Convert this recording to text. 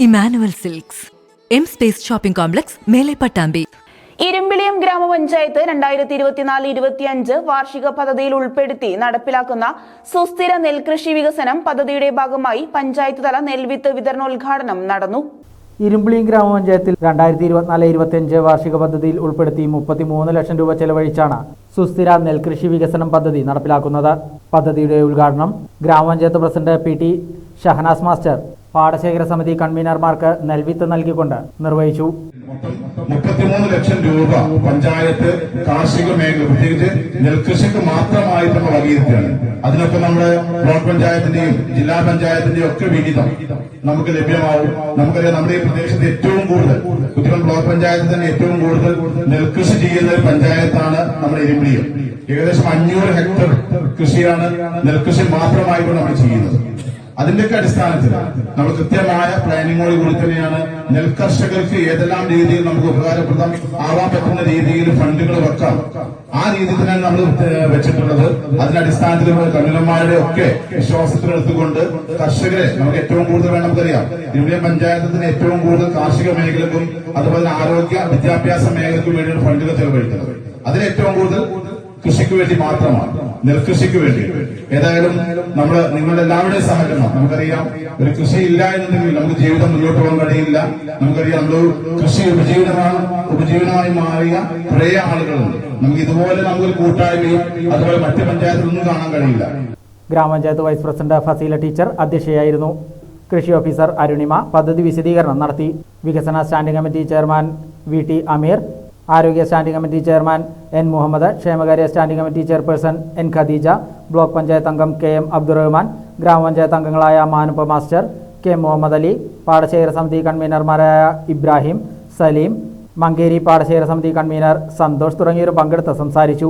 Emmanuel silks, M space shopping complex, മേലെ പട്ടാമ്പി. ഇരുമ്പിളിയം ഗ്രാമപഞ്ചായത്ത് 2024-25 വാർഷിക പദ്ധതിയിൽ ഉൾപ്പെടുത്തി നടപ്പിലാക്കുന്ന സുസ്ഥിര നെൽകൃഷി വികസനം പദ്ധതിയുടെ ഭാഗമായി പഞ്ചായത്ത് തല നെൽവിത്ത് വിതരണോദ്ഘാടനം നടന്നു. ഇരുമ്പിളിയം ഗ്രാമപഞ്ചായത്തിൽ 2024-25 വാർഷിക പദ്ധതിയിൽ ഉൾപ്പെടുത്തി 33 ലക്ഷം രൂപ ചെലവഴിച്ചാണ് സുസ്ഥിര നെൽകൃഷി വികസനം പദ്ധതി നടപ്പിലാക്കുന്നത്. പദ്ധതിയുടെ ഉദ്ഘാടനം ഗ്രാമപഞ്ചായത്ത് പ്രസിഡന്റ് PT ഷഹനാസ് മാസ്റ്റർ പാടശേഖര സമിതി കൺവീനർമാർക്ക് നെൽവിത്ത് നൽകിക്കൊണ്ട് നിർവഹിച്ചു. 33 ലക്ഷം രൂപ പഞ്ചായത്ത് കാർഷിക മേഖല പ്രത്യേകിച്ച് നെൽകൃഷിക്ക് മാത്രമായിട്ട് നമ്മൾ വകയിരുത്തുകയാണ്. അതിനൊക്കെ നമ്മുടെ ബ്ലോക്ക് പഞ്ചായത്തിന്റെയും ജില്ലാ പഞ്ചായത്തിന്റെയും ഒക്കെ വിഹിതം നമുക്ക് ലഭ്യമാവും. നമുക്കറിയാം, നമ്മുടെ ഈ പ്രദേശത്ത് ഏറ്റവും കൂടുതൽ കുറ്റിപ്പുറം ബ്ലോക്ക് പഞ്ചായത്തിൽ തന്നെ ഏറ്റവും കൂടുതൽ നെൽകൃഷി ചെയ്യുന്ന ഒരു പഞ്ചായത്താണ് നമ്മുടെ ഇരുമ്പിളിയം. ഏകദേശം 500 ഹെക്ടർ കൃഷിയാണ് നെൽകൃഷി മാത്രമായിട്ട് നമ്മൾ ചെയ്യുന്നത്. അതിന്റെയൊക്കെ അടിസ്ഥാനത്തിൽ നമ്മൾ കൃത്യമായ പ്ലാനിങ്ങോട് കൂടി തന്നെയാണ് നെൽകർഷകർക്ക് ഏതെല്ലാം രീതിയിൽ നമുക്ക് ഉപകാരപ്രദം ആവാൻ പറ്റുന്ന രീതിയിൽ ഫണ്ടുകൾ വെക്കാം. ആ രീതിയിൽ തന്നെയാണ് നമ്മൾ വെച്ചിട്ടുള്ളത്. അതിന്റെ അടിസ്ഥാനത്തിൽ കൺവീനർമാരുടെ ഒക്കെ വിശ്വാസത്തിലെടുത്തുകൊണ്ട് കർഷകരെ നമുക്ക് ഏറ്റവും കൂടുതൽ വേണം. നമുക്കറിയാം, ഇരുമ്പിളിയം പഞ്ചായത്തിന് ഏറ്റവും കൂടുതൽ കാർഷിക മേഖലക്കും അതുപോലെ ആരോഗ്യ വിദ്യാഭ്യാസ മേഖലക്കും വേണ്ടിയാണ് ഫണ്ടുകൾ ചെലവഴിക്കുന്നത്. അതിന് ഏറ്റവും കൂടുതൽ കൃഷിക്ക് വേണ്ടി മാത്രമാണ്, നെൽകൃഷിക്ക് വേണ്ടി. ഏതായാലും നമ്മൾ നിങ്ങളുടെ എല്ലാവരുടെയും സഹകരണം, നമുക്കറിയാം, ഒരു കൃഷി ഇല്ല എന്നുണ്ടെങ്കിൽ നമുക്ക് ജീവിതം മുന്നോട്ട് പോകാൻ കഴിയില്ല. നമുക്കറിയാം, നമ്മൾ കൃഷി ഉപജീവനമായി മാറിയ കുറേ ആളുകളുണ്ട്. നമുക്ക് ഇതുപോലെ നമുക്കൊരു കൂട്ടായ്മയും അതുപോലെ മറ്റ് പഞ്ചായത്തിലൊന്നും കാണാൻ കഴിയില്ല. ഗ്രാമപഞ്ചായത്ത് വൈസ് പ്രസിഡന്റ് ഫസീല ടീച്ചർ അധ്യക്ഷയായിരുന്നു. കൃഷി ഓഫീസർ അരുണിമ പദ്ധതി വിശദീകരണം നടത്തി. വികസന standing committee chairman VT Ameer, ആരോഗ്യ standing committee chairman N Muhammad, ക്ഷേമകാര്യ standing committee chairperson N Khadeeja, block panchayat അംഗം KM അബ്ദുറഹ്മാൻ, ഗ്രാമപഞ്ചായത്ത് അംഗങ്ങളായ മാനുപ്പ മാസ്റ്റർ, K മുഹമ്മദ് അലി, പാടശേഖര സമിതി കൺവീനർമാരായ ഇബ്രാഹിം, സലീം, മങ്കേരി പാടശേഖര സമിതി കൺവീനർ സന്തോഷ് തുടങ്ങിയവർ പങ്കെടുത്ത് സംസാരിച്ചു.